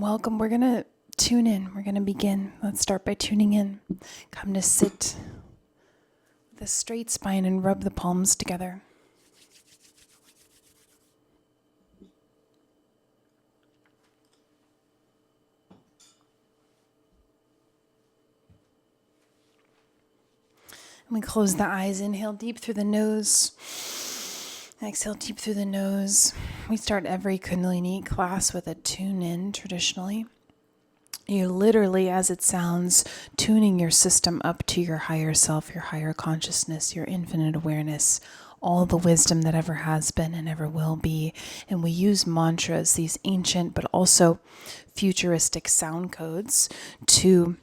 welcome. We're going to tune in. We're going to begin. Let's start by tuning in. Come to sit with a straight spine and rub the palms together. And we close the eyes. Inhale deep through the nose. Exhale deep through the nose. We start every Kundalini class with a tune in traditionally. You're literally, as it sounds, tuning your system up to your higher self, your higher consciousness, your infinite awareness, all the wisdom that ever has been and ever will be. And we use mantras, these ancient but also futuristic sound codes, to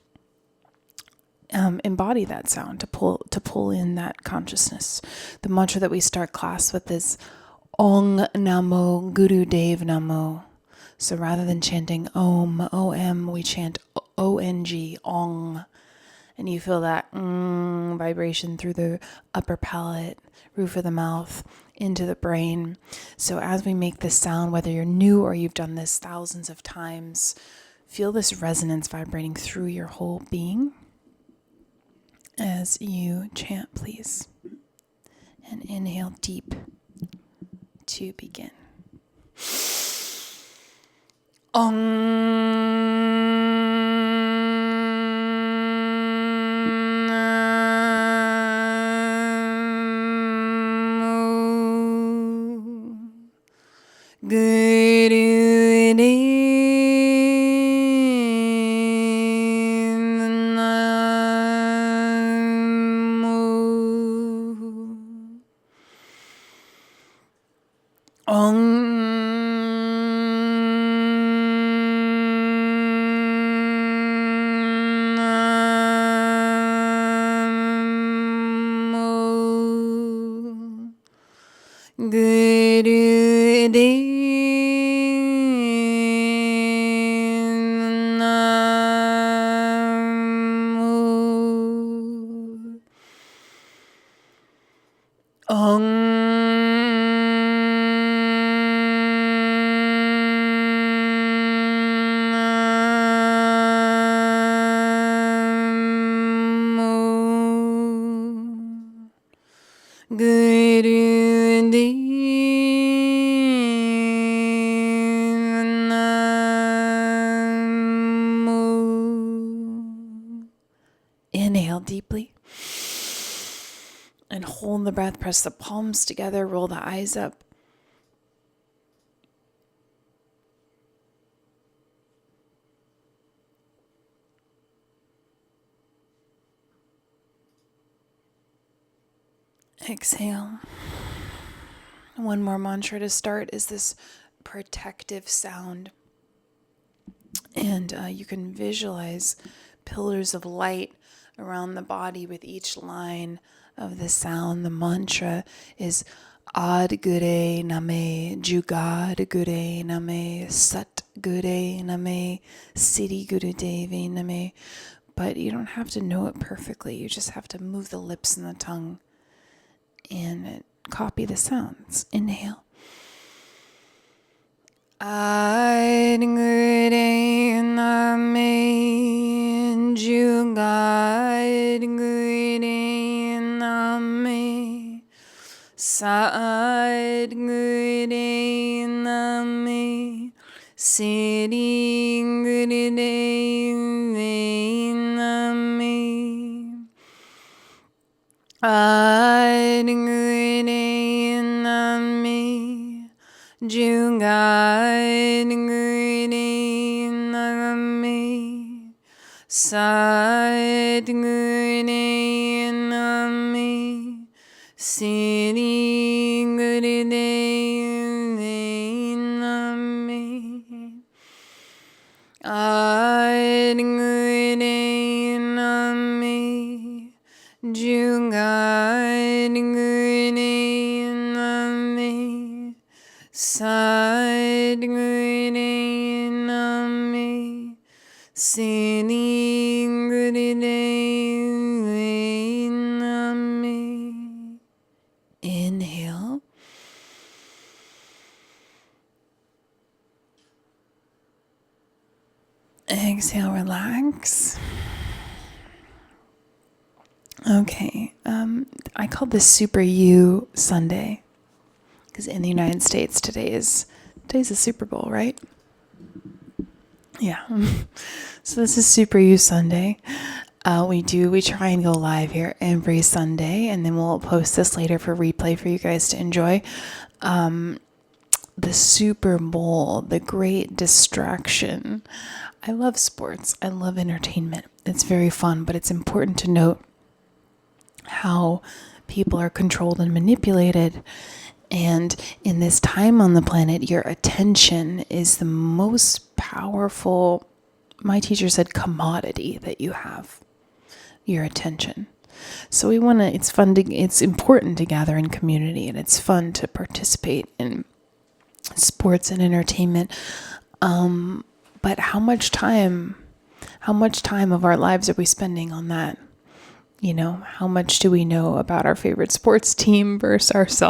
embody that sound, to pull in that consciousness. The mantra that we start class with is Ong Namo Guru Dev Namo. So rather than chanting Om, O-M, we chant O-N-G, Ong. And you feel that vibration through the upper palate, roof of the mouth, into the brain. So as we make this sound, whether you're new or you've done this thousands of times, feel this resonance vibrating through your whole being. As you chant, please. And inhale deep to begin. Inhale deeply and hold the breath. Press the palms together, roll the eyes up. Exhale. One more mantra to start is this protective sound. And you can visualize pillars of light around the body with each line of the sound. The mantra is Ad Gure Name, Jugad Gure Name, Sat Gure Name, Siddhi Guru Devi Name. But you don't have to know it perfectly. You just have to move the lips and the tongue and copy the sounds. Inhale. Ad Gure Name, Jugad Gure Name, Sat Gure Name, Siddhi Guru Devi Name, Ad Gure Name, Jugad Gure Name, Sat Gure Name, Siddhi Guru Devi Name, Ad Gure Name, Jugad Gure Name, Sat Gure Name, Siddhi Guru Devi Name. Inhale. Exhale, relax. Okay. I call this Super You Sunday because in the United States today's the Super Bowl, right? Yeah. So this is Super You Sunday. We try and go live here every Sunday, and then we'll post this later for replay for you guys to enjoy. The Super Bowl, the great distraction. I love sports. I love entertainment. It's very fun, but it's important to note how people are controlled and manipulated. And in this time on the planet, your attention is the most powerful, my teacher said, commodity that you have. Your attention. So it's important to gather in community, and it's fun to participate in sports and entertainment. But how much time of our lives are we spending on that? How much do we know about our favorite sports team versus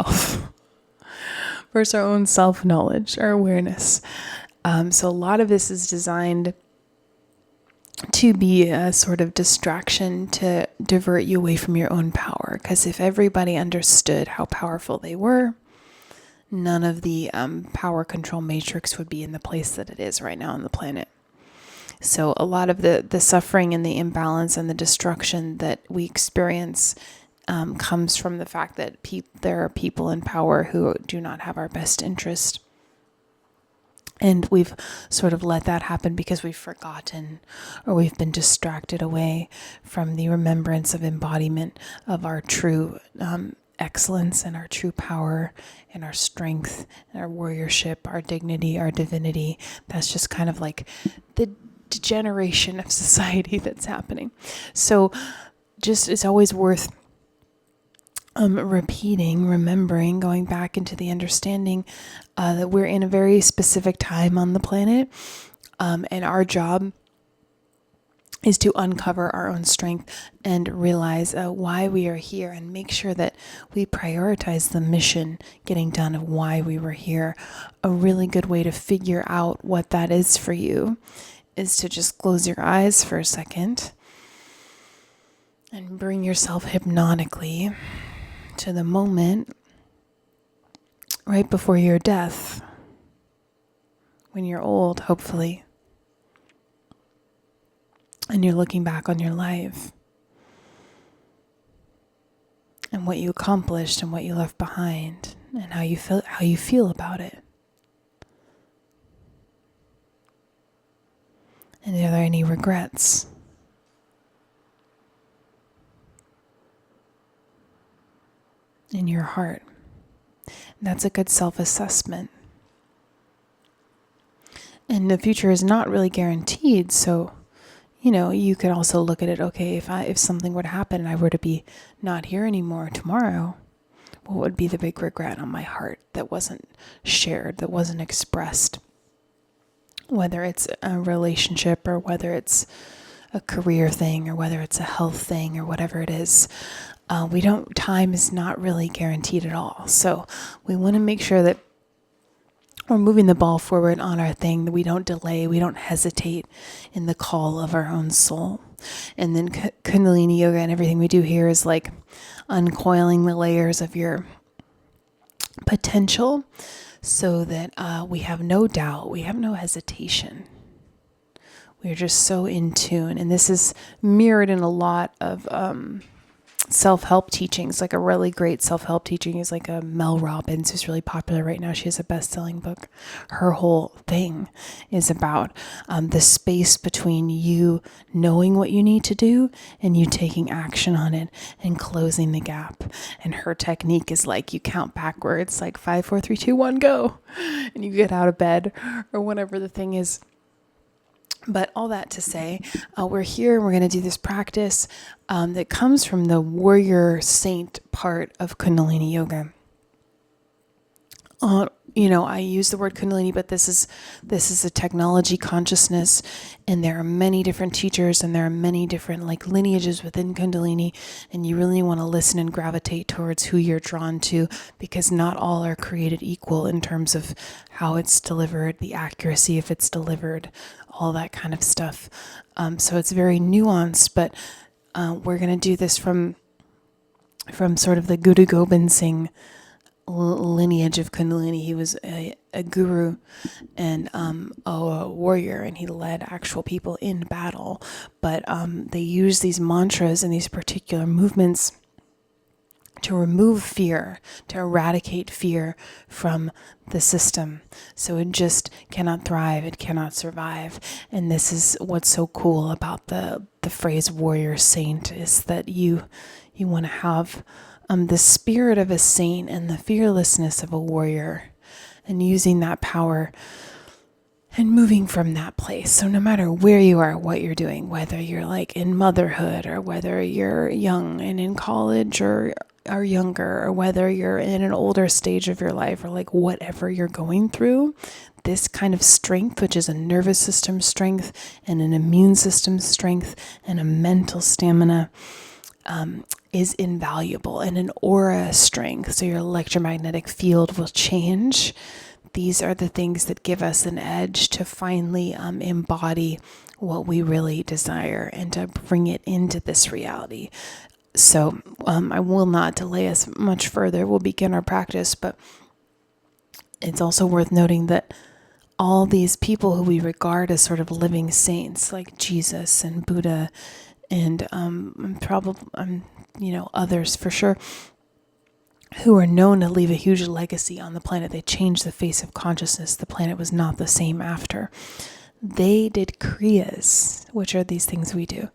our own self-knowledge, our awareness? So a lot of this is designed to be a sort of distraction to divert you away from your own power. Because if everybody understood how powerful they were, none of the power control matrix would be in the place that it is right now on the planet. So a lot of the suffering and the imbalance and the destruction that we experience comes from the fact that there are people in power who do not have our best interest. And we've sort of let that happen because we've forgotten or we've been distracted away from the remembrance of embodiment of our true excellence and our true power and our strength and our warriorship, our dignity, our divinity. That's just kind of like the degeneration of society that's happening. So just it's always worth repeating, remembering, going back into the understanding that we're in a very specific time on the planet, and our job is to uncover our own strength and realize why we are here and make sure that we prioritize the mission getting done of why we were here. A really good way to figure out what that is for you is to just close your eyes for a second and bring yourself hypnotically to the moment right before your death, when you're old, hopefully, and you're looking back on your life and what you accomplished and what you left behind and how you feel about it. And are there any regrets? In your heart? That's a good self-assessment. And the future is not really guaranteed, so you could also look at it, okay, if something were to happen and I were to be not here anymore tomorrow, what would be the big regret on my heart that wasn't shared, that wasn't expressed? Whether it's a relationship or whether it's a career thing or whether it's a health thing or whatever it is. Time is not really guaranteed at all. So we want to make sure that we're moving the ball forward on our thing, that we don't delay, we don't hesitate in the call of our own soul. And then Kundalini yoga and everything we do here is like uncoiling the layers of your potential so that we have no doubt, we have no hesitation. We're just so in tune. And this is mirrored in a lot of self-help teachings. Like a really great self-help teaching is like a Mel Robbins, who's really popular right now. She has a best-selling book. Her whole thing is about the space between you knowing what you need to do and you taking action on it and closing the gap. And her technique is like you count backwards, like 5, 4, 3, 2, 1, go. And you get out of bed or whatever the thing is. But all that to say, we're here and we're going to do this practice that comes from the warrior saint part of Kundalini yoga. I use the word Kundalini, but this is a technology consciousness, and there are many different teachers and there are many different lineages within Kundalini, and you really want to listen and gravitate towards who you're drawn to, because not all are created equal in terms of how it's delivered, the accuracy if it's delivered, all that kind of stuff. So it's very nuanced, but we're going to do this from sort of the Guru Gobind Singh lineage of Kundalini. He was a guru and a warrior, and he led actual people in battle. But they use these mantras and these particular movements to remove fear, to eradicate fear from the system. So it just cannot thrive, it cannot survive. And this is what's so cool about the phrase warrior saint, is that you want to have the spirit of a saint and the fearlessness of a warrior, and using that power and moving from that place. So no matter where you are, what you're doing, whether you're like in motherhood, or whether you're young and in college, or younger, or whether you're in an older stage of your life, or like whatever you're going through, this kind of strength, which is a nervous system strength and an immune system strength and a mental stamina, is invaluable, and an aura strength. So your electromagnetic field will change. These are the things that give us an edge to finally embody what we really desire and to bring it into this reality. So I will not delay us much further. We'll begin our practice, but it's also worth noting that all these people who we regard as sort of living saints, like Jesus and Buddha, and others for sure, who are known to leave a huge legacy on the planet. They changed the face of consciousness. The planet was not the same after. They did kriyas, which are these things we do.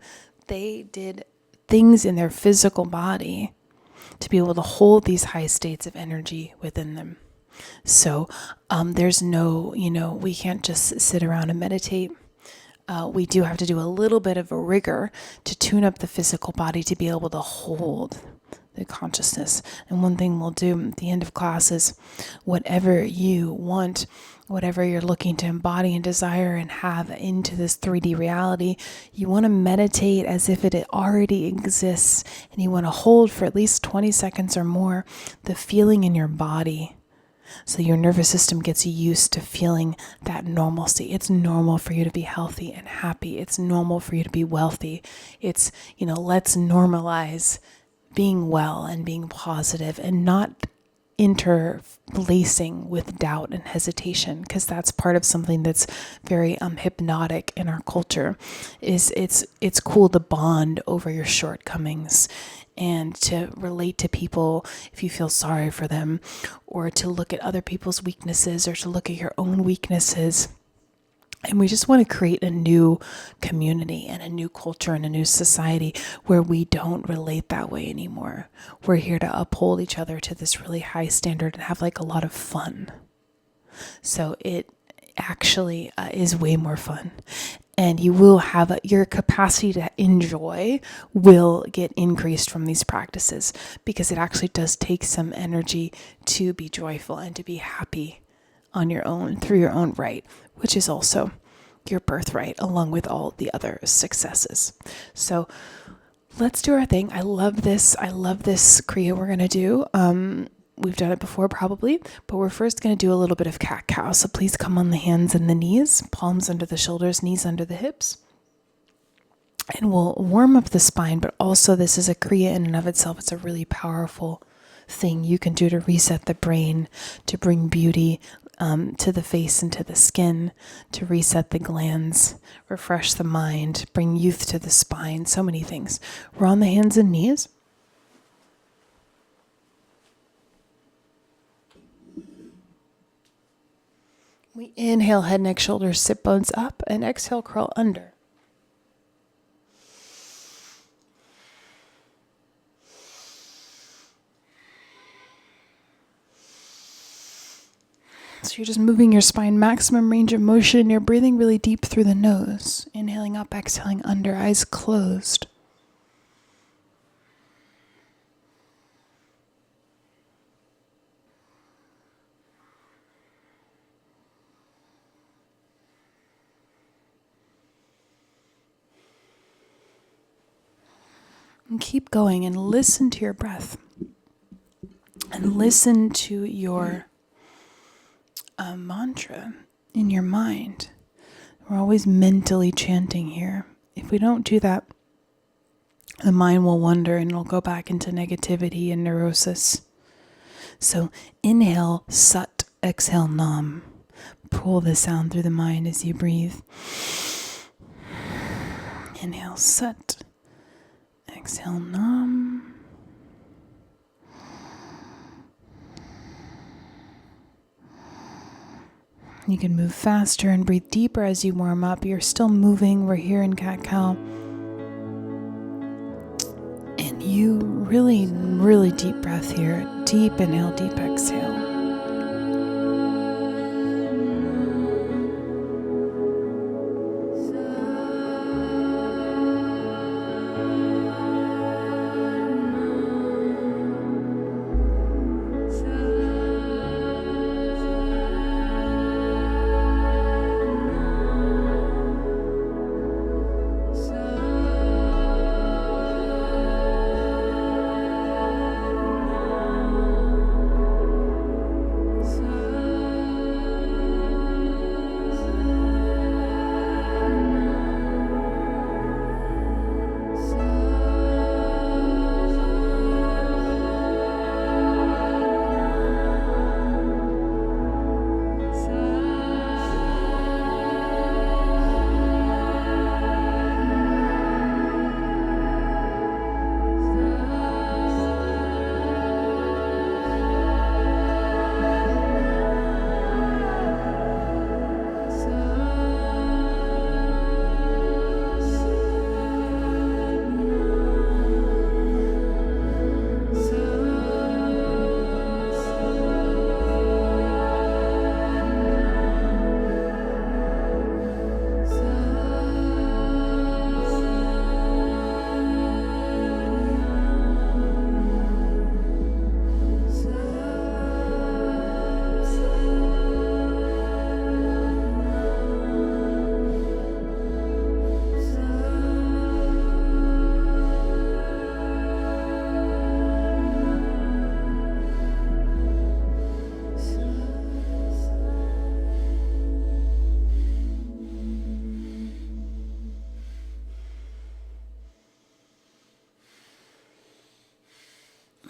They did things in their physical body to be able to hold these high states of energy within them. So there's no, we can't just sit around and meditate. We do have to do a little bit of a rigor to tune up the physical body to be able to hold the consciousness. And one thing we'll do at the end of class is whatever you want, whatever you're looking to embody and desire and have into this 3D reality, you want to meditate as if it already exists, and you want to hold for at least 20 seconds or more the feeling in your body. So your nervous system gets used to feeling that normalcy. It's normal for you to be healthy and happy. It's normal for you to be wealthy. It's, let's normalize being well and being positive, and not interlacing with doubt and hesitation, because that's part of something that's very hypnotic in our culture. Is it's cool to bond over your shortcomings and to relate to people if you feel sorry for them, or to look at other people's weaknesses, or to look at your own weaknesses. And we just want to create a new community and a new culture and a new society where we don't relate that way anymore. We're here to uphold each other to this really high standard and have like a lot of fun. So it actually is way more fun. And you will have your capacity to enjoy will get increased from these practices, because it actually does take some energy to be joyful and to be happy on your own, through your own right, which is also your birthright, along with all the other successes. So let's do our thing. I love this kriya we're going to do. We've done it before probably, but we're first going to do a little bit of cat-cow. So please come on the hands and the knees, palms under the shoulders, knees under the hips. And we'll warm up the spine, but also this is a kriya in and of itself. It's a really powerful thing you can do to reset the brain, to bring beauty to the face and to the skin, to reset the glands, refresh the mind, bring youth to the spine, so many things. We're on the hands and knees. We inhale, head, neck, shoulders, sit bones up, and exhale, curl under. So you're just moving your spine, maximum range of motion. You're breathing really deep through the nose. Inhaling up, exhaling under, eyes closed. And keep going and listen to your breath. And listen to your mantra in your mind. We're always mentally chanting here. If we don't do that, the mind will wander and it'll go back into negativity and neurosis. So inhale sat, exhale nam. Pull the sound through the mind as you breathe. Inhale sat, exhale nam. You can move faster and breathe deeper as you warm up. You're still moving. We're here in cat-cow. And you really, really deep breath here. Deep inhale, deep exhale.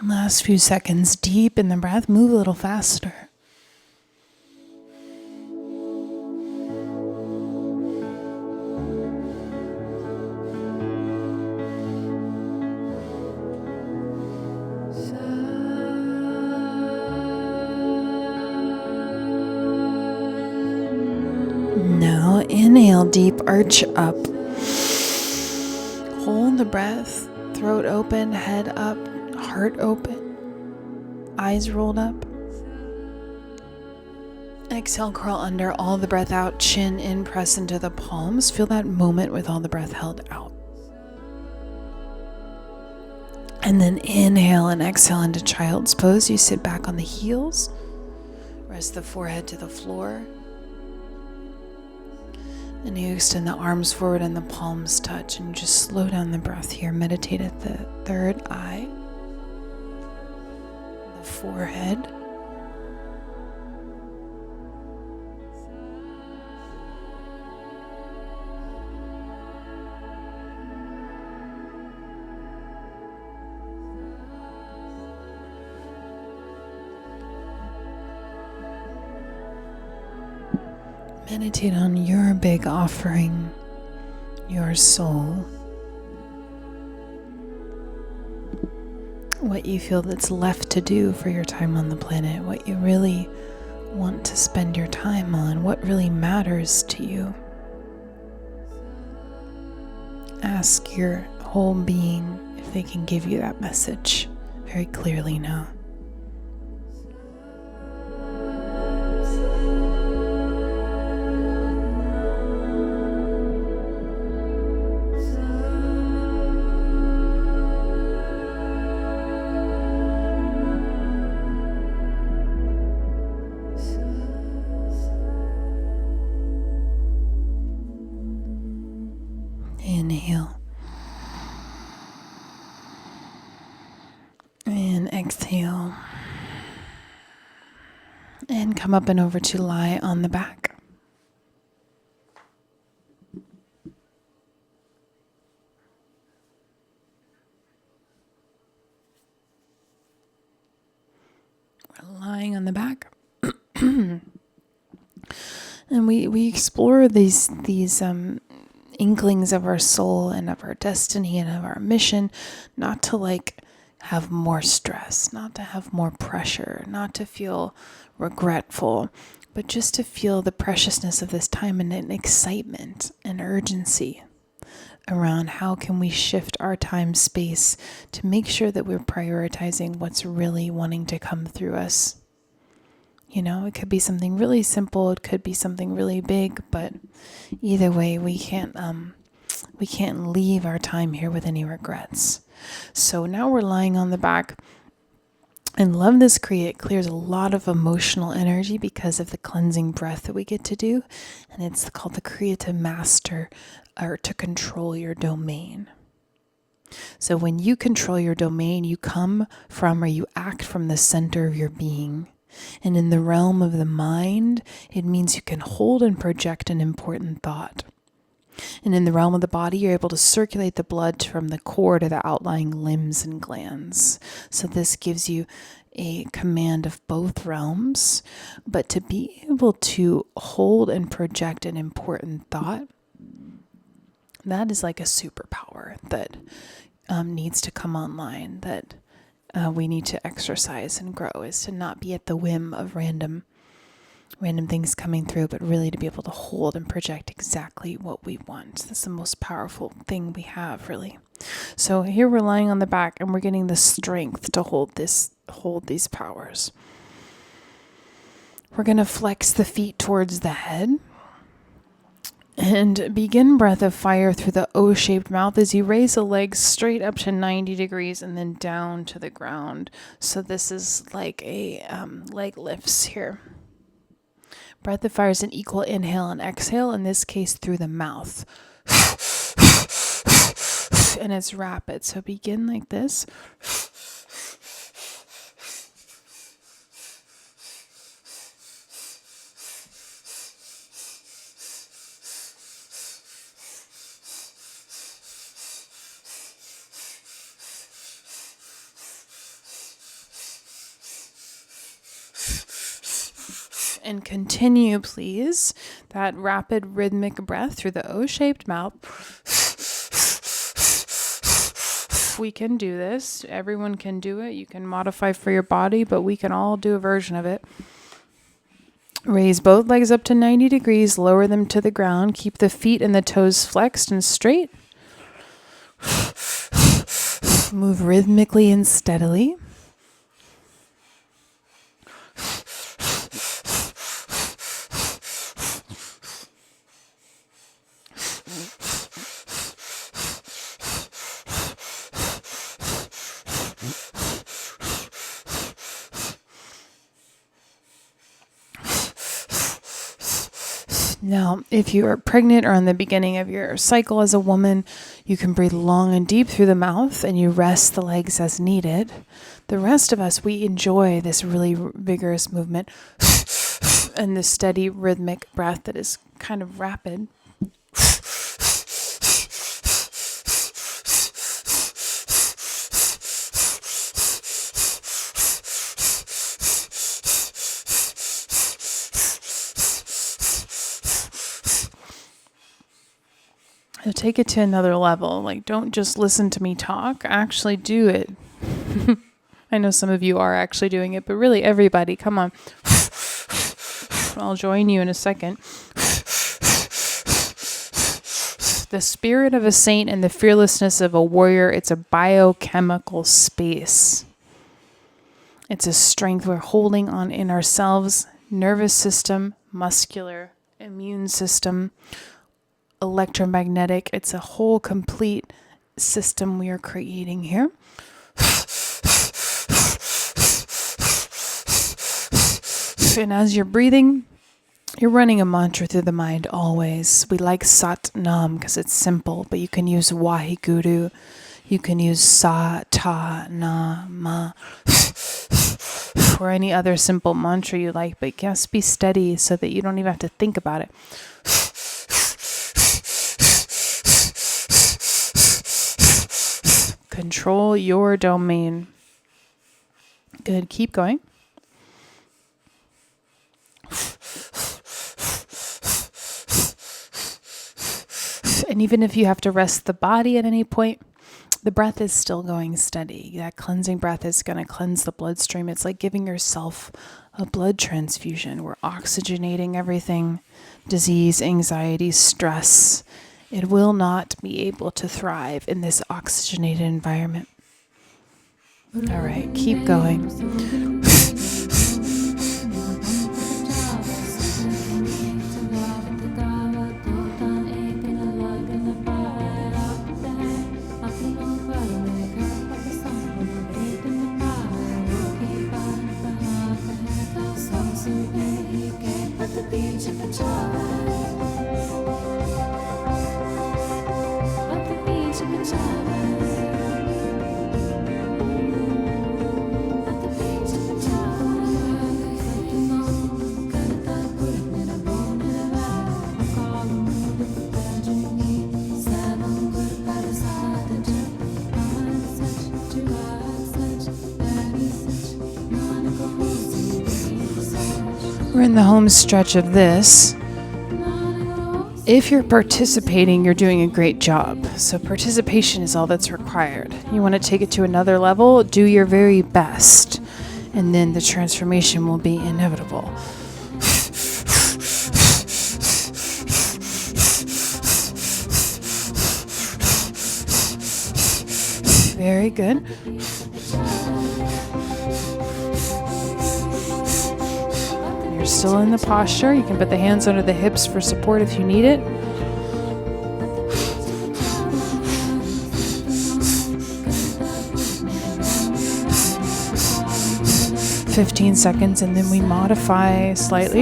Last few seconds deep in the breath. Move a little faster. Now inhale deep, arch up. Hold the breath, throat open, head up, heart open, eyes rolled up. Exhale, curl under, all the breath out, chin in, press into the palms. Feel that moment with all the breath held out. And then inhale and exhale into child's pose. You sit back on the heels, rest the forehead to the floor. And you extend the arms forward and the palms touch, and you just slow down the breath here. Meditate at the third eye, the forehead. Meditate on your big offering, your soul. What you feel that's left to do for your time on the planet, what you really want to spend your time on, what really matters to you. Ask your whole being if they can give you that message very clearly now. Inhale and exhale, and come up and over to lie on the back. lying on the back. And we explore these inklings of our soul and of our destiny and of our mission, not to have more stress, not to have more pressure, not to feel regretful, but just to feel the preciousness of this time and an excitement and urgency around how can we shift our time space to make sure that we're prioritizing what's really wanting to come through us. It could be something really simple. It could be something really big, but either way, we can't leave our time here with any regrets. So now we're lying on the back, and love this clears a lot of emotional energy because of the cleansing breath that we get to do, and it's called the Kriya to master or to control your domain. So when you control your domain, you come from or you act from the center of your being. And in the realm of the mind, it means you can hold and project an important thought. And in the realm of the body, you're able to circulate the blood from the core to the outlying limbs and glands. So this gives you a command of both realms. But to be able to hold and project an important thought, that is like a superpower that needs to come online, that we need to exercise and grow, is to not be at the whim of random things coming through, but really to be able to hold and project exactly what we want. That's the most powerful thing we have, really. So here we're lying on the back and we're getting the strength to hold these powers. We're going to flex the feet towards the head. And begin breath of fire through the O-shaped mouth as you raise the legs straight up to 90 degrees and then down to the ground. So this is like a leg lifts here. Breath of fire is an equal inhale and exhale, in this case through the mouth. And it's rapid. So begin like this. And continue, please, that rapid rhythmic breath through the O-shaped mouth. We can do this. Everyone can do it. You can modify for your body, but we can all do a version of it. Raise both legs up to 90 degrees. Lower them to the ground. Keep the feet and the toes flexed and straight. Move rhythmically and steadily. Now, if you are pregnant or on the beginning of your cycle as a woman, you can breathe long and deep through the mouth and you rest the legs as needed. The rest of us, we enjoy this really vigorous movement and this steady rhythmic breath that is kind of rapid. So take it to another level. Don't just listen to me talk. Actually do it. I know some of you are actually doing it, but really everybody, come on. I'll join you in a second. The spirit of a saint and the fearlessness of a warrior, it's a biochemical space. It's a strength we're holding on in ourselves, nervous system, muscular, immune system, electromagnetic. It's a whole complete system we are creating here. And as you're breathing, you're running a mantra through the mind always. We like Sat Nam because it's simple, but you can use Waheguru. You can use Sa Ta Na Ma or any other simple mantra you like, but just be steady so that you don't even have to think about it. Control your domain. Good. Keep going. And even if you have to rest the body at any point, the breath is still going steady. That cleansing breath is going to cleanse the bloodstream. It's like giving yourself a blood transfusion. We're oxygenating everything, disease, anxiety, stress. It will not be able to thrive in this oxygenated environment. All right, keep going. We're in the home stretch of this. If you're participating, you're doing a great job. So participation is all that's required. You want to take it to another level, do your very best, and then the transformation will be inevitable. Very good. You're still in the posture. You can put the hands under the hips for support if you need it. "15 seconds, and then we modify slightly.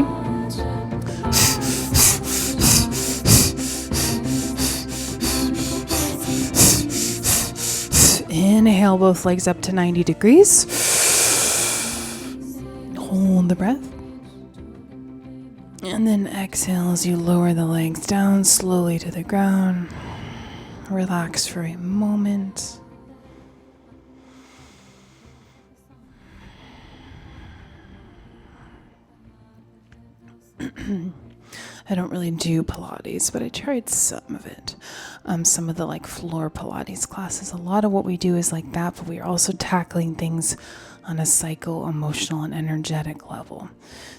Inhale both legs up to 90 degrees. Hold the breath. And then exhale as you lower the legs down slowly to the ground. Relax for a moment. I don't really do Pilates, but I tried some of it. Some of the floor Pilates classes. A lot of what we do is like that, but we are also tackling things on a psycho-emotional and energetic level.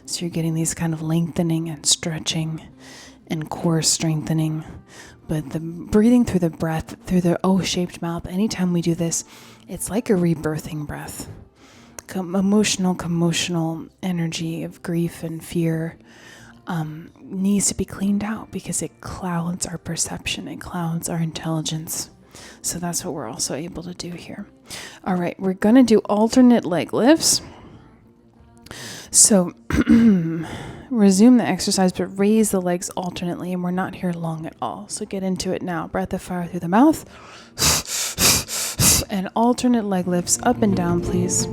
So you're getting these kind of lengthening and stretching and core strengthening. But the breathing through the breath, through the O-shaped mouth, anytime we do this, it's like a rebirthing breath. Emotional energy of grief and fear needs to be cleaned out because it clouds our perception, it clouds our intelligence. So that's what we're also able to do here. All right, we're going to do alternate leg lifts. So resume the exercise, but raise the legs alternately, and we're not here long at all. So get into it now. Breath of fire through the mouth. And alternate leg lifts up and down, please.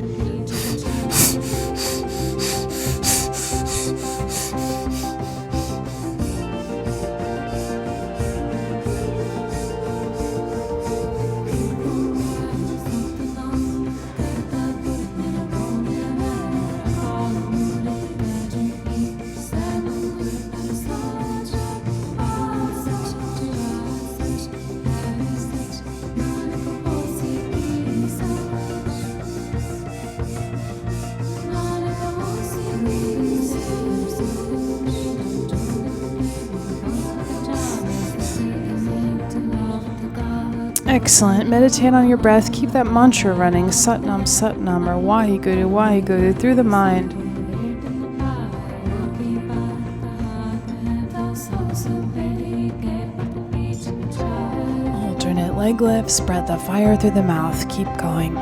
Excellent. Meditate on your breath. Keep that mantra running. Satnam, Satnam, or Waheguru, Waheguru through the mind. Alternate leg lifts. Breath of fire through the mouth. Keep going.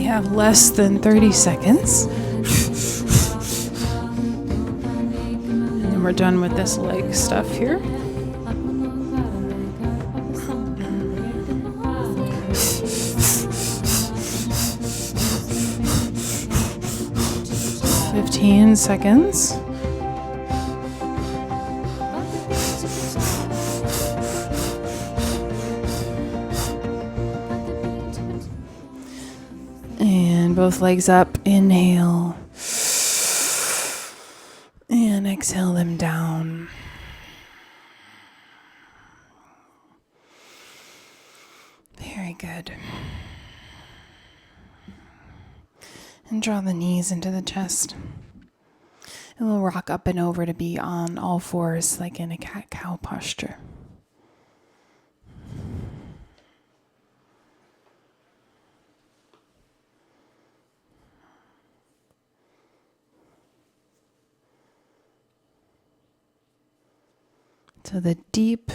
Have less than 30 seconds. And then we're done with this leg stuff here. 15 seconds. And both legs up, inhale. And exhale them down. Very good. And draw the knees into the chest. And we'll rock up and over to be on all fours, like in a cat-cow posture. So the deep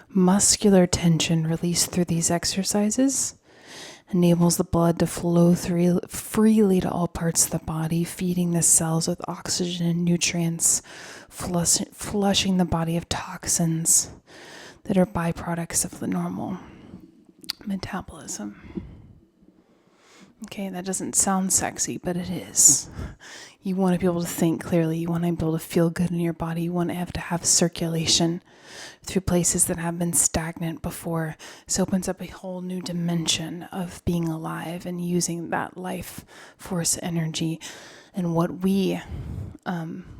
muscular tension released through these exercises enables the blood to flow freely to all parts of the body, feeding the cells with oxygen and nutrients, flushing the body of toxins that are byproducts of the normal metabolism. Okay, that doesn't sound sexy, but it is. You want to be able to think clearly. You want to be able to feel good in your body. You want to have circulation through places that have been stagnant before. This opens up a whole new dimension of being alive and using that life force energy. And what we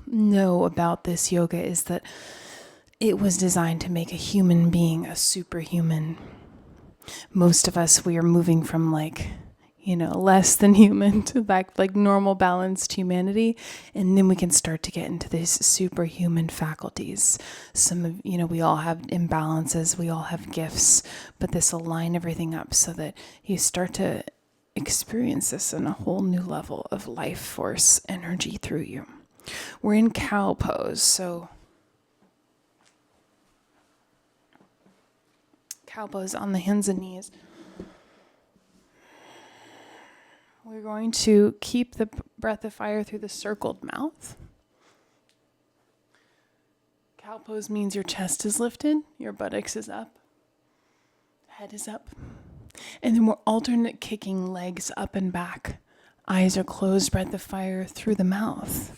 know about this yoga is that it was designed to make a human being a superhuman. Most of us, we are moving from less than human to back like normal balanced humanity. And then we can start to get into these superhuman faculties. We all have imbalances, we all have gifts, but this will line everything up so that you start to experience this in a whole new level of life force energy through you. We're in cow pose. So cow pose on the hands and knees. We're going to keep the breath of fire through the circled mouth. Cow pose means your chest is lifted, your buttocks is up, head is up. And then we're alternate kicking legs up and back. Eyes are closed, breath of fire through the mouth.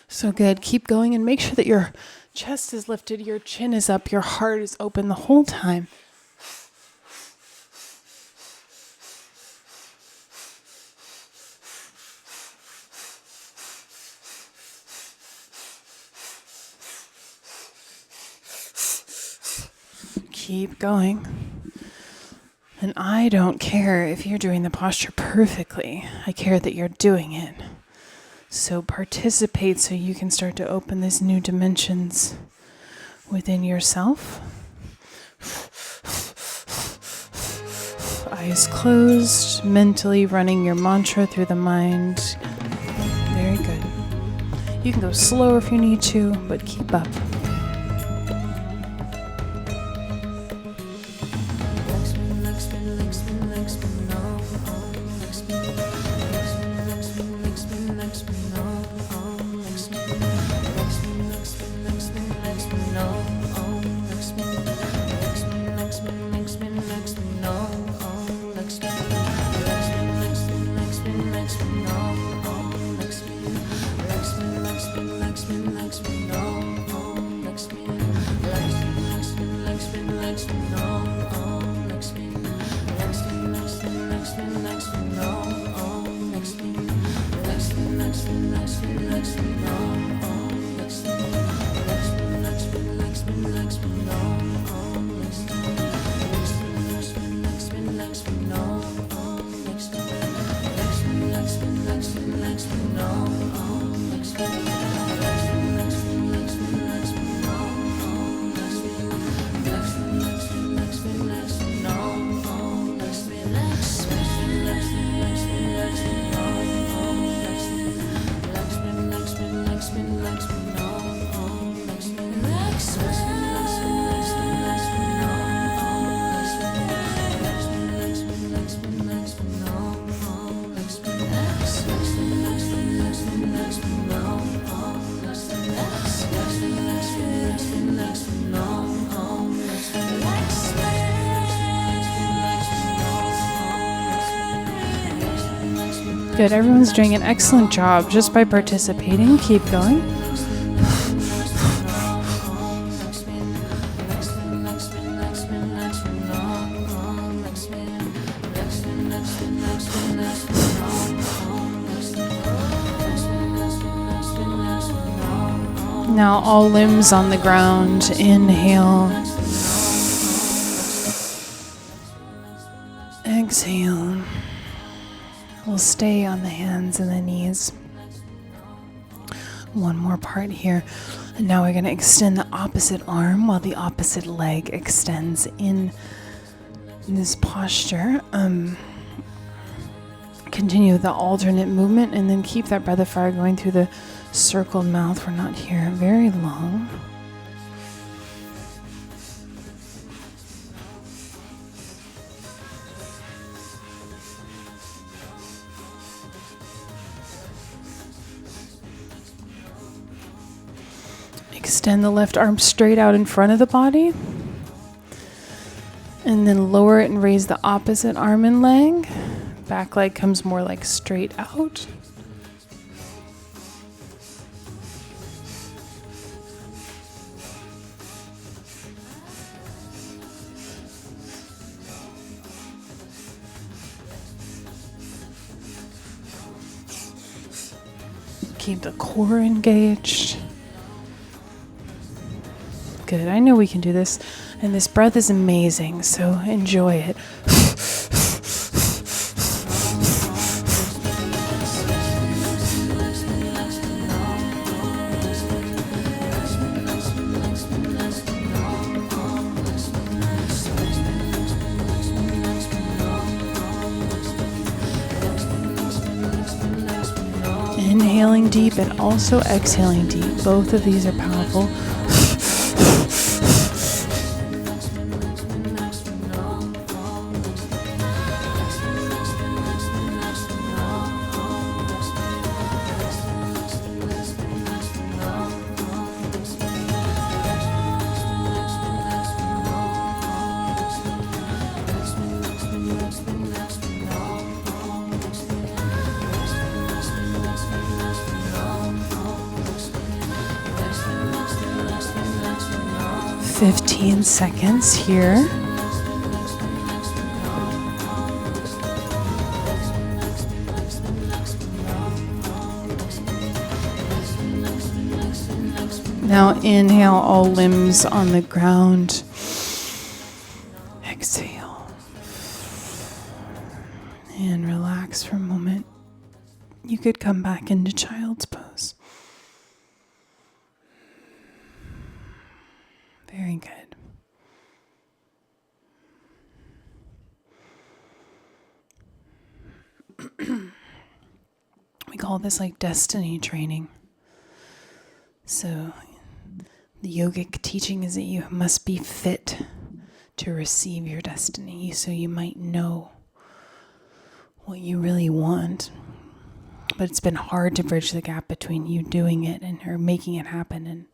So good. Keep going and make sure that your chest is lifted, your chin is up, your heart is open the whole time. Keep going. And I don't care if you're doing the posture perfectly. I care that you're doing it. So participate so you can start to open these new dimensions within yourself. Eyes closed, mentally running your mantra through the mind. Very good. You can go slower if you need to, but keep up. No. Good. Everyone's doing an excellent job just by participating. Keep going. Now all limbs on the ground. Inhale. Exhale. We'll stay on the hands and the knees. One more part here. And now we're going to extend the opposite arm while the opposite leg extends in this posture. Continue the alternate movement and then keep that breath of fire going through the circled mouth. We're not here very long. Extend the left arm straight out in front of the body. And then lower it and raise the opposite arm and leg. Back leg comes more like straight out. Keep the core engaged. Good. I know we can do this. And this breath is amazing, so enjoy it. Inhaling deep and also exhaling deep. Both of these are powerful. "15 seconds here. Now inhale, all limbs on the ground. Exhale. And relax for a moment. You could come back into child's pose. Very good. We call this like destiny training. So the yogic teaching is that you must be fit to receive your destiny, so you might know what you really want. But it's been hard to bridge the gap between you doing it and or making it happen and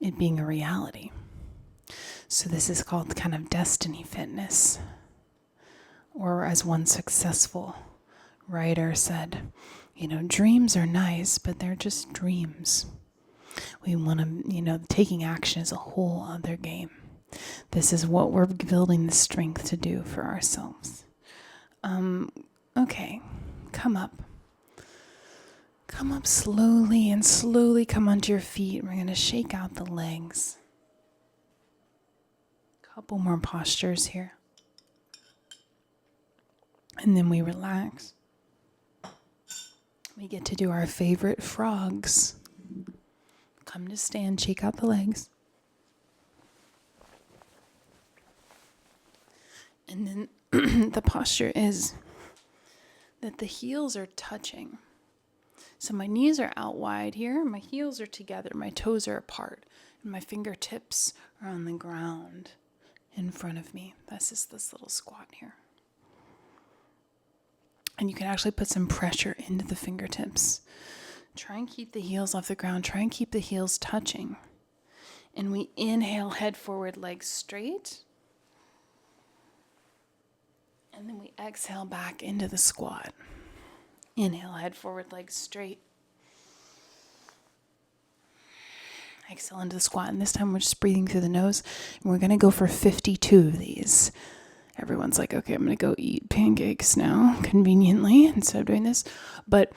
it being a reality. So this is called kind of destiny fitness. Or as one successful writer said, dreams are nice, but they're just dreams. We want to, taking action is a whole other game. This is what we're building the strength to do for ourselves. Okay, come up. Come up slowly and slowly come onto your feet. We're going to shake out the legs. Couple more postures here. And then we relax. We get to do our favorite frogs. Come to stand, shake out the legs. And then the posture is that the heels are touching. So my knees are out wide here, my heels are together, my toes are apart, and my fingertips are on the ground in front of me. That's just this little squat here. And you can actually put some pressure into the fingertips. Try and keep the heels off the ground. Try and keep the heels touching. And we inhale, head forward, legs straight. And then we exhale back into the squat. Inhale, head forward, legs straight. Exhale into the squat. And this time we're just breathing through the nose. And we're going to go for 52 of these. Everyone's like, okay, I'm going to go eat pancakes now, conveniently, instead of doing this. But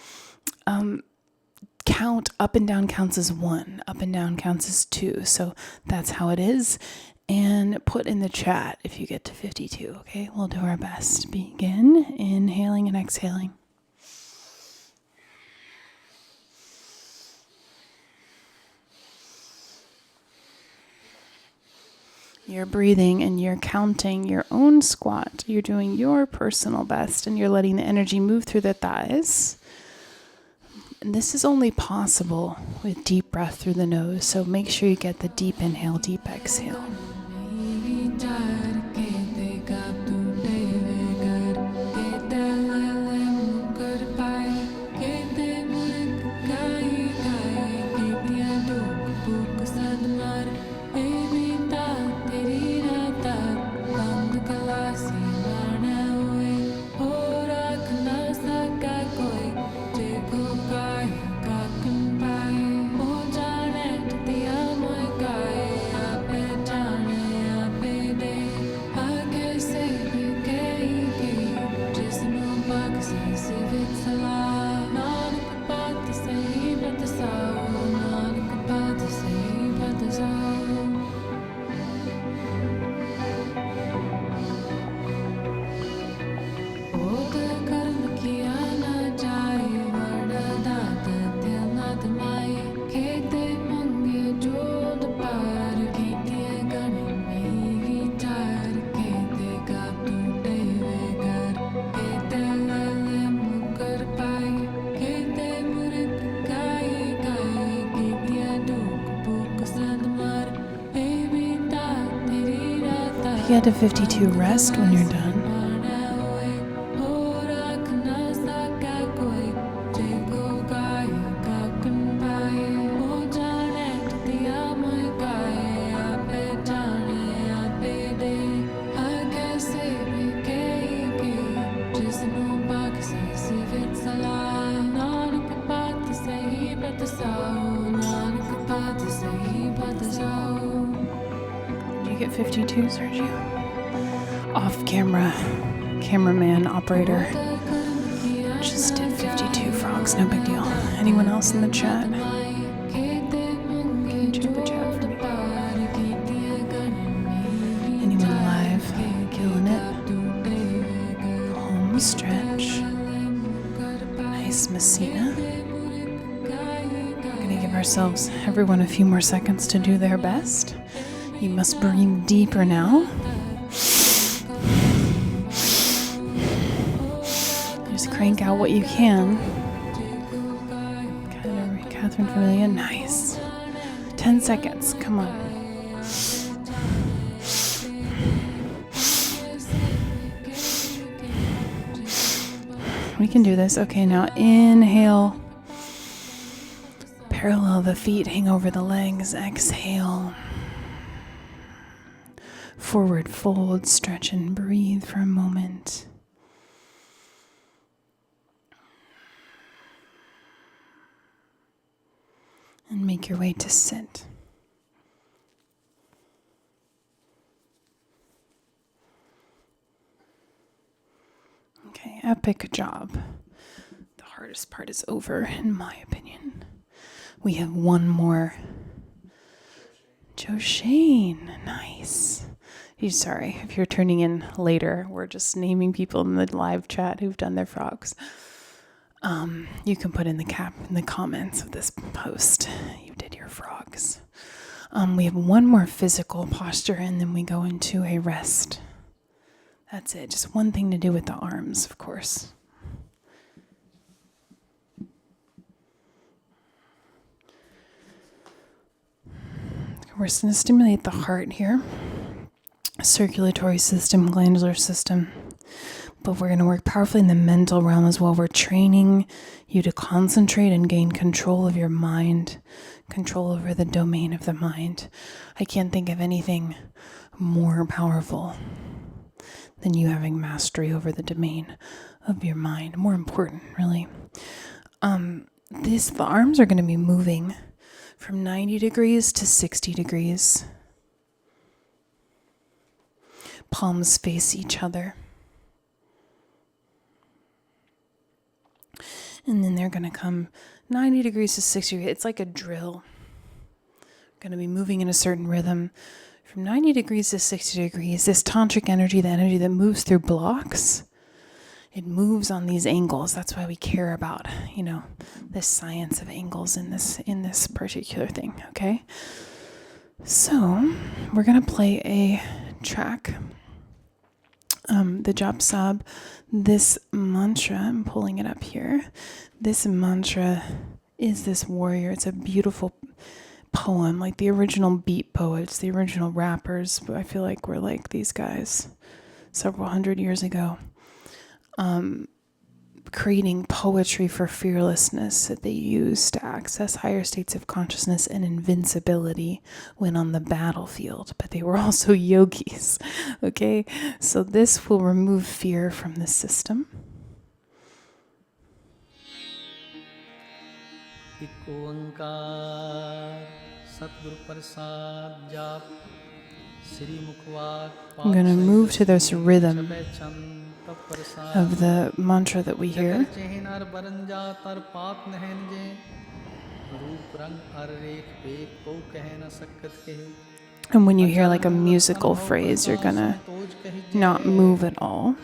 count up and down counts as 1. Up and down counts as 2. So that's how it is. And put in the chat if you get to 52, okay? We'll do our best. Begin inhaling and exhaling. You're breathing and you're counting your own squat. You're doing your personal best and you're letting the energy move through the thighs. And this is only possible with deep breath through the nose. So make sure you get the deep inhale, deep exhale. Get to 52, rest when you're done. Did you get 52, Sergio? Off camera, cameraman, operator. Just did 52 frogs, no big deal. Anyone else in the chat? Can you check the chat for me? Anyone live? Killing it. Home stretch. Nice Messina. We're gonna give ourselves, everyone, a few more seconds to do their best. You must breathe deeper now. Just crank out what you can. Catherine Familia, nice. 10 seconds, come on. We can do this. Okay, now inhale. Parallel the feet, hang over the legs. Exhale. Forward fold, stretch and breathe for a moment. And make your way to sit. Okay, epic job. The hardest part is over, in my opinion. We have one more. Joe Shane, nice. Sorry, if you're turning in later, we're just naming people in the live chat who've done their frogs. You can put in the comments of this post, you did your frogs. We have one more physical posture and then we go into a rest. That's it, just one thing to do with the arms, of course. We're going to stimulate the heart here, circulatory system, glandular system. But we're going to work powerfully in the mental realm as well. We're training you to concentrate and gain control of your mind, control over the domain of the mind. I can't think of anything more powerful than you having mastery over the domain of your mind. More important, really. The arms are going to be moving from 90 degrees to 60 degrees. Palms face each other. And then they're going to come 90 degrees to 60 degrees. It's like a drill. Going to be moving in a certain rhythm. From 90 degrees to 60 degrees, this tantric energy, the energy that moves through blocks, it moves on these angles. That's why we care about, this science of angles in this particular thing, okay? So, we're going to play a track. The Jap Sab, this mantra, I'm pulling it up here. This mantra is this warrior. It's a beautiful poem, like the original beat poets, the original rappers. But I feel like we're like these guys several hundred years ago, creating poetry for fearlessness that they use to access higher states of consciousness and invincibility when on the battlefield. But they were also yogis, okay? So this will remove fear from the system. I'm going to move to this rhythm of the mantra that we hear. And when you hear like a musical phrase, you're going to not move at all.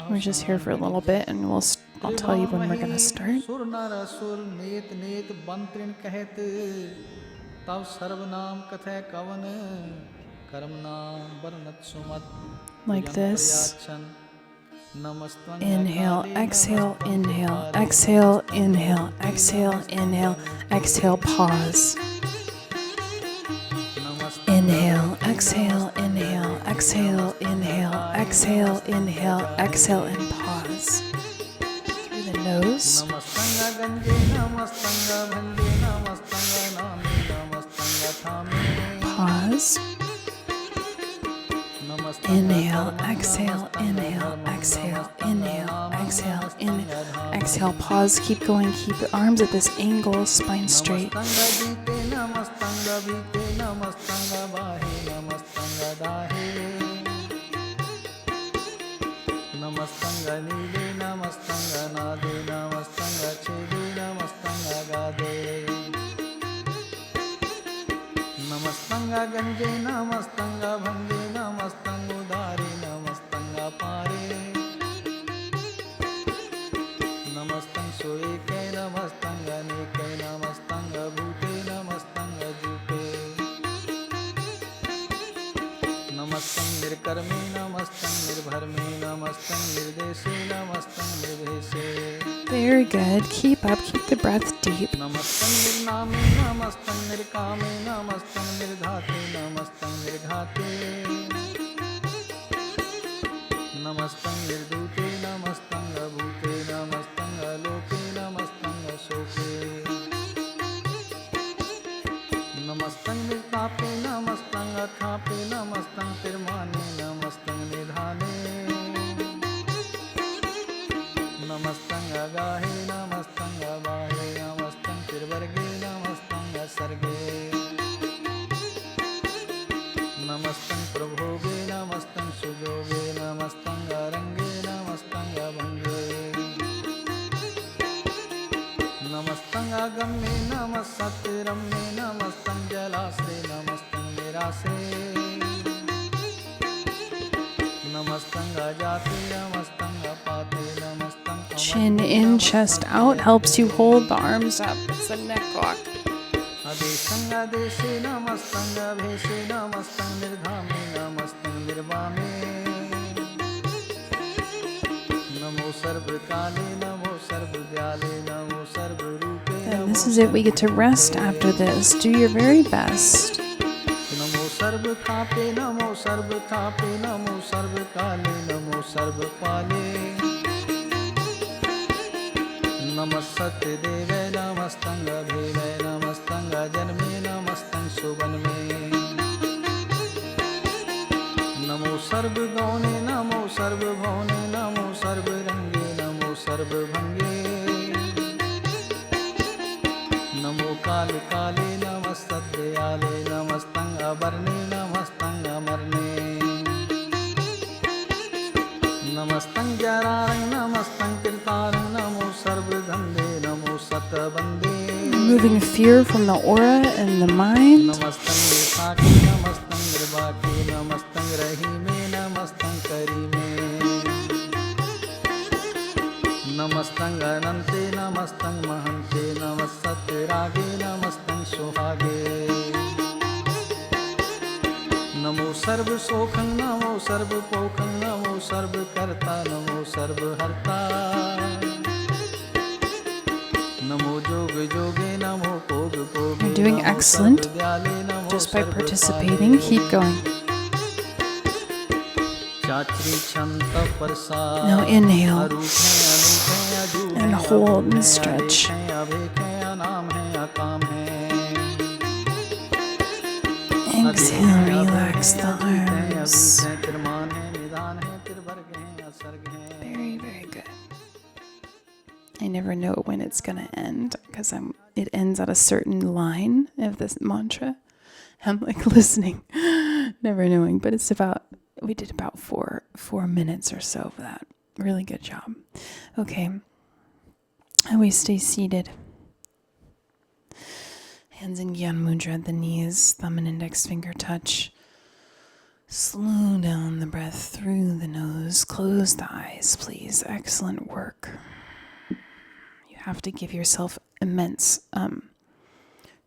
We're just here for a little bit and I'll tell you when we're going to start. Like this. Inhale, exhale, inhale, exhale, inhale, exhale, inhale, exhale, pause. Inhale, exhale, inhale, exhale, inhale, exhale, inhale, exhale, and pause. Through the nose. Pause. Inhale, exhale, inhale, exhale, inhale, exhale, inhale, exhale, pause, keep going, keep the arms at this angle, spine straight. Namastanga ganje namastanga bhanje namastanga udare namastanga pare namastang soeke namastanga neke namastanga bhute namastanga jute namastang nirkarme namastang nirbharme namastang nirdeshe namastang nirbhese. Very good. Keep up. Keep the breath deep. Namastang nirname namastang nirkame namastang nirdhate namastang nirghate namastang nirdute namastang abhute namastang aloke namastang asoke namastang nirtape namastang athape namastang tirmane namastang nidhane namastang agahe namastang abahe namastang tirvarge namastang asarge namastang prabhoge namastang sujoge namastang arange namastang abhange namastang agame namasatirame namastang jalase namastang nirase namastang ajate namastang apate namastang Chin in, chest out helps you hold the arms up. It's the neck lock. adesang adeshe namastang abheshe namastang nirdhame namastang nirbame namo sarvakale namo sarvdyale namo sarvrupe. And this is it. We get to rest after this. Do your very best. namo sarvakape namo sarvakape namo sarvakale namo sarvapale नमस्ते देवे नमस्तंग भीवे नमस्तंग जन्मे नमस्तंग सुवनमे नमो सर्वगौने नमो सर्वभौने नमो सर्वरंगे नमो सर्वभंगे काले काले नमस्तद्दयाले नमस्तं अवर्णे नमस्तं अमर्णे नमस्तं जरारं नमस्तं कृतारं नमो सर्वगन्धे नमो सतबन्धे Removing fear from the aura and the mind. नमस्तं विशाखे नमस्तं गृबाके नमस्तं रहीमे नमस्तं करीमे नमस्तं अनन्ते नमस्तं महन्ते नमस्सत्यरागे नमस्तं सुहागे नमो सर्वसोखं नमो सर्वपोखं नमो सर्वकर्ता नमो सर्वहर्ता नमो जोग जोगे नमो भोग भोगे You're doing excellent just by participating. Keep going. Now inhale and hold and stretch. Exhale, relax the arms. Very, very good. I never know when it's going to end because it ends at a certain line of this mantra. I'm like listening, never knowing, but we did about four minutes or so of that. Really good job. Okay. And we stay seated. Hands in Gyan Mudra at the knees, thumb and index finger touch. Slow down the breath through the nose. Close the eyes, please. Excellent work. You have to give yourself immense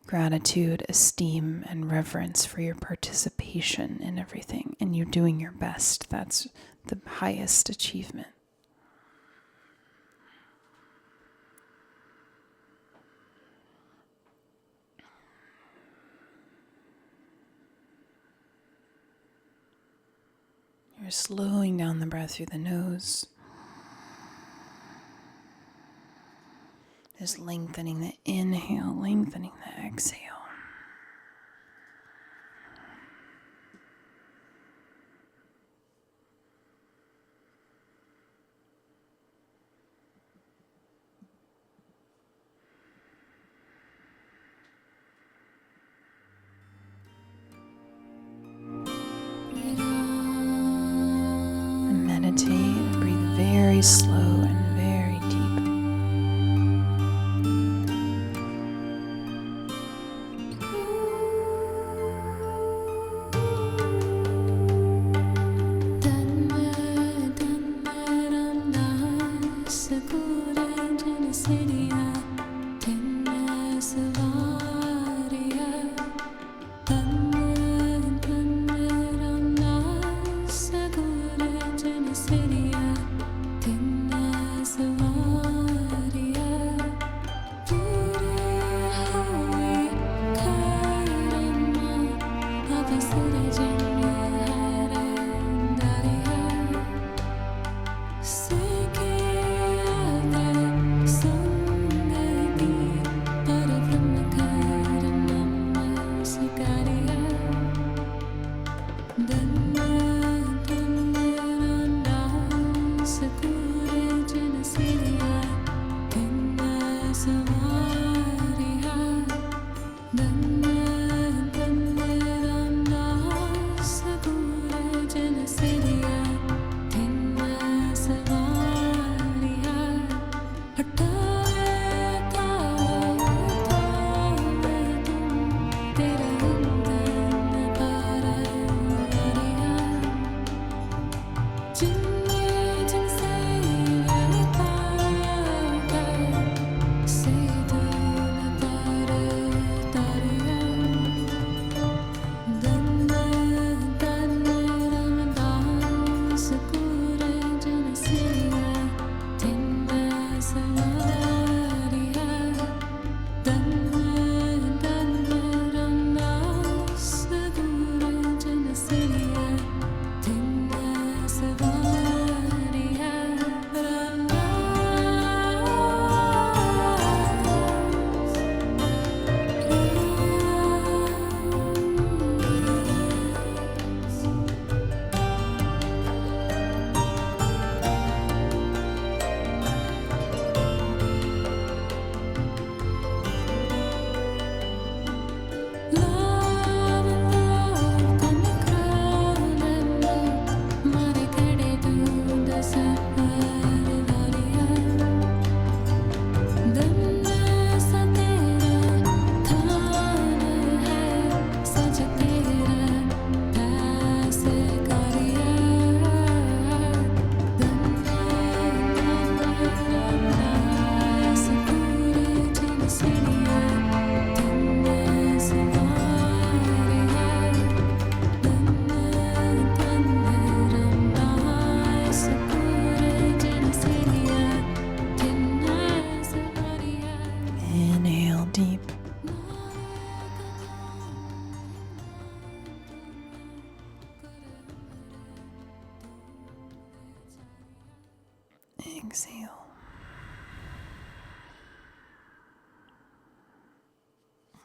gratitude, esteem, and reverence for your participation in everything, and you doing your best. That's the highest achievement. You're slowing down the breath through the nose. Just lengthening the inhale, lengthening the exhale. And meditate, breathe very slow and very deep. Say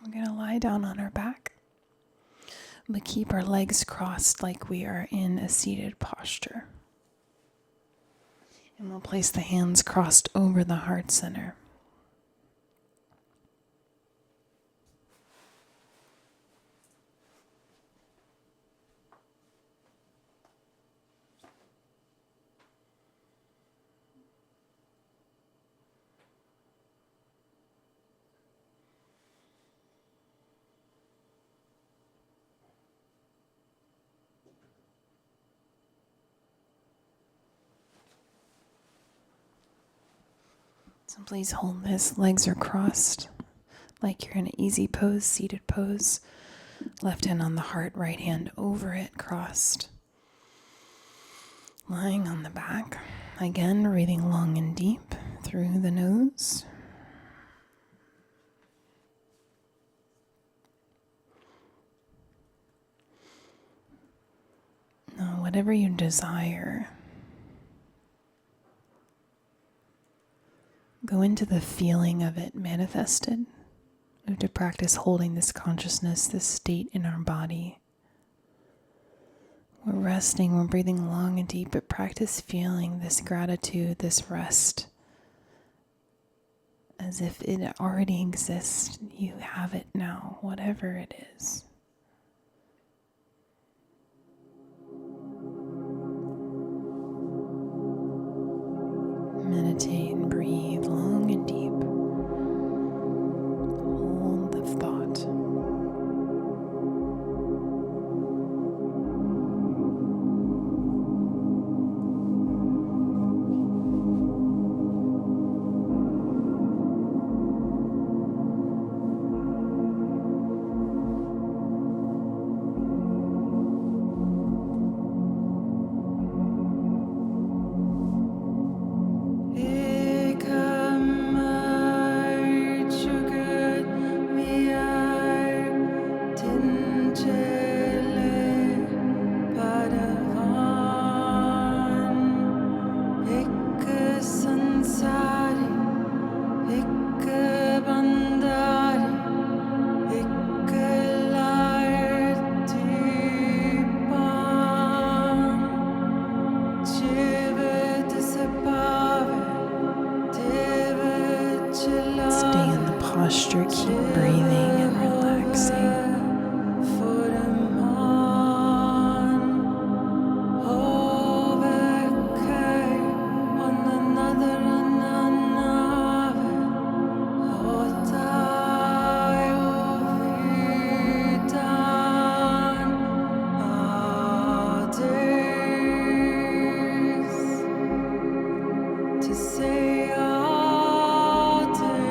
We're going to lie down on our back, but keep our legs crossed like we are in a seated posture. And we'll place the hands crossed over the heart center. So please hold this. Legs are crossed like you're in an easy pose, seated pose. Left hand on the heart, right hand over it, crossed. Lying on the back. Again, breathing long and deep through the nose. Now, whatever you desire, go into the feeling of it manifested. We have to practice holding this consciousness, this state in our body. We're resting, we're breathing long and deep, but practice feeling this gratitude, this rest, as if it already exists. You have it now, whatever it is. Meditate and breathe long and deep. Hold the thought. Stay in the posture, keep breathing and relaxing. To say all day.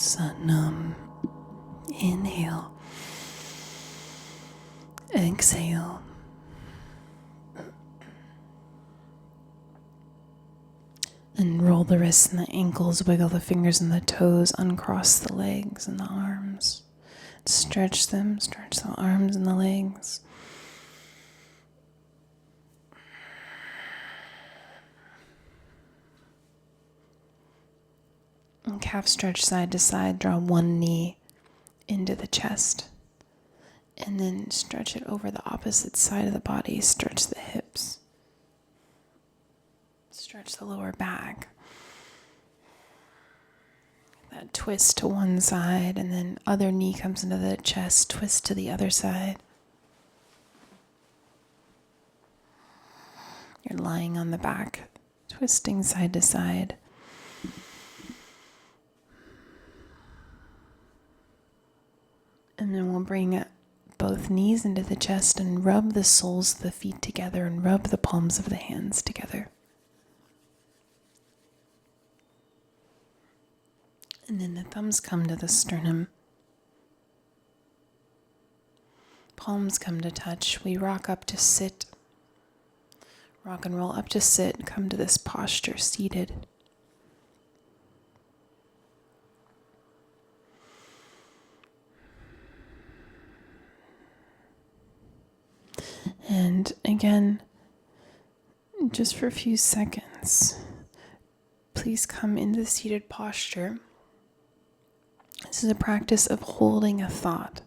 Satnam. Inhale. Exhale. And roll the wrists and the ankles, wiggle the fingers and the toes, uncross the legs and the arms. Stretch them, stretch the arms and the legs. And calf stretch side to side, draw one knee into the chest. And then stretch it over the opposite side of the body, stretch the hips. Stretch the lower back. That twist to one side, and then other knee comes into the chest, twist to the other side. You're lying on the back, twisting side to side. And then we'll bring both knees into the chest and rub the soles of the feet together and rub the palms of the hands together. And then the thumbs come to the sternum. Palms come to touch. We rock up to sit. Rock and roll up to sit. Come to this posture, seated. And again, just for a few seconds, please come into the seated posture. This is a practice of holding a thought.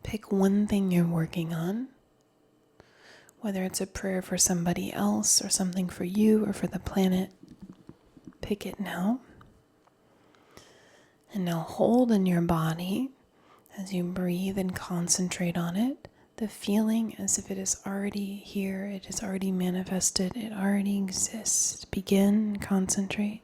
Pick one thing you're working on, whether it's a prayer for somebody else or something for you or for the planet. Pick it now. And now hold in your body as you breathe and concentrate on it, the feeling as if it is already here, it is already manifested, it already exists. Begin and concentrate.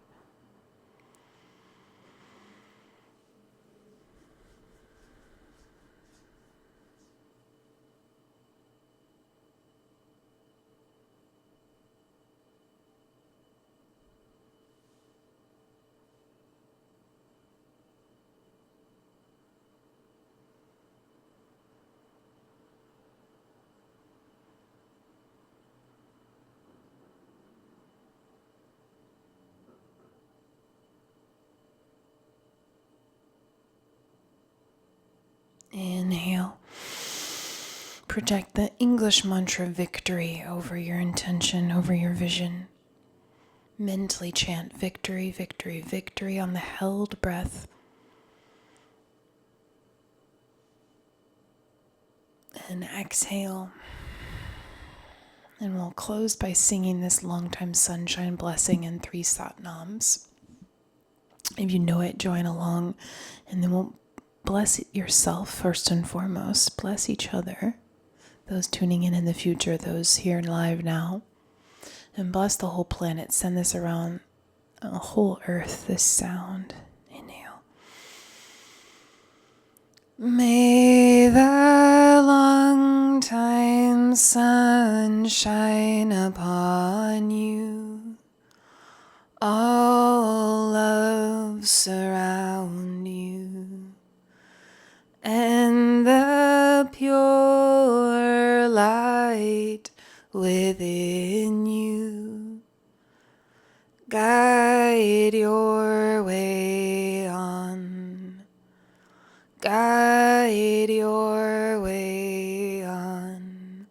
Inhale. Project the English mantra victory over your intention, over your vision. Mentally chant victory, victory, victory on the held breath. And exhale. And we'll close by singing this long-time sunshine blessing in 3 satnams. If you know it, join along. And then we'll bless yourself first and foremost. Bless each other. Those tuning in the future, those here live now. And bless the whole planet. Send this around the whole earth, this sound. Inhale. May the long time sun shine upon you. All love surround you. And the pure light within you guide your way on. Guide your way on.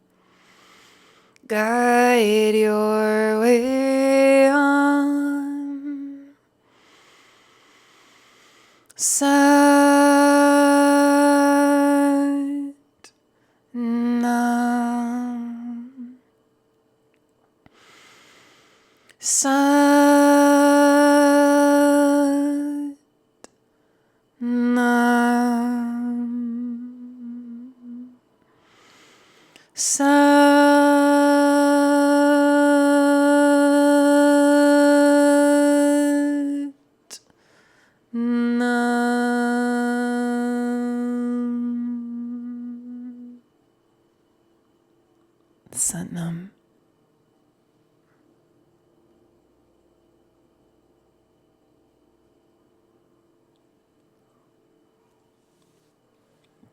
Guide your way on. Sat Nam. Sat Nam. Sat Nam. Satnam.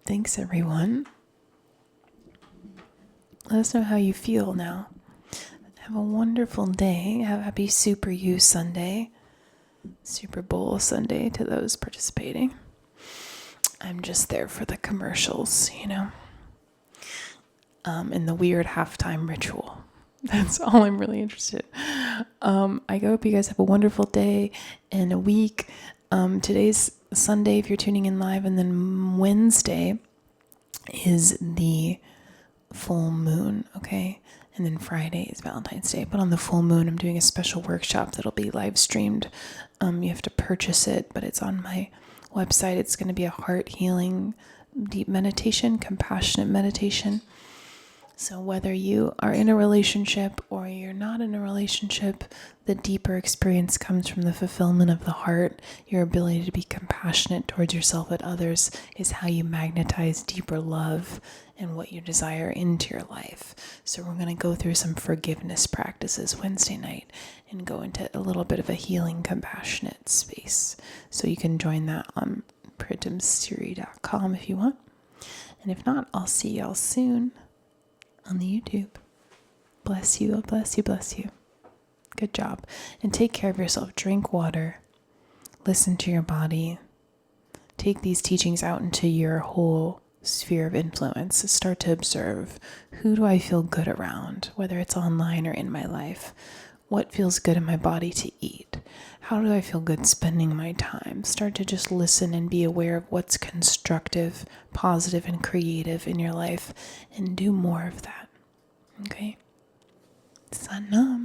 Thanks, everyone. Let us know how you feel now. Have a wonderful day. Have a happy Super You Sunday. Super Bowl Sunday to those participating. I'm just there for the commercials, in the weird halftime ritual. That's all I'm really interested in. I hope you guys have a wonderful day and a week. Today's Sunday if you're tuning in live, and then Wednesday is the full moon, okay? And then Friday is Valentine's Day. But on the full moon, I'm doing a special workshop that'll be live streamed. You have to purchase it, but it's on my website. It's going to be a heart healing, deep meditation, compassionate meditation. So whether you are in a relationship or you're not in a relationship, the deeper experience comes from the fulfillment of the heart. Your ability to be compassionate towards yourself and others is how you magnetize deeper love and what you desire into your life. So we're going to go through some forgiveness practices Wednesday night and go into a little bit of a healing, compassionate space. So you can join that on pritamsiri.com if you want. And if not, I'll see y'all soon on the YouTube. Bless you, bless you, bless you. Good job. And take care of yourself. Drink water. Listen to your body. Take these teachings out into your whole sphere of influence. Start to observe, who do I feel good around, whether it's online or in my life? What feels good in my body to eat? How do I feel good spending my time? Start to just listen and be aware of what's constructive, positive, and creative in your life, and do more of that. Okay? Sana.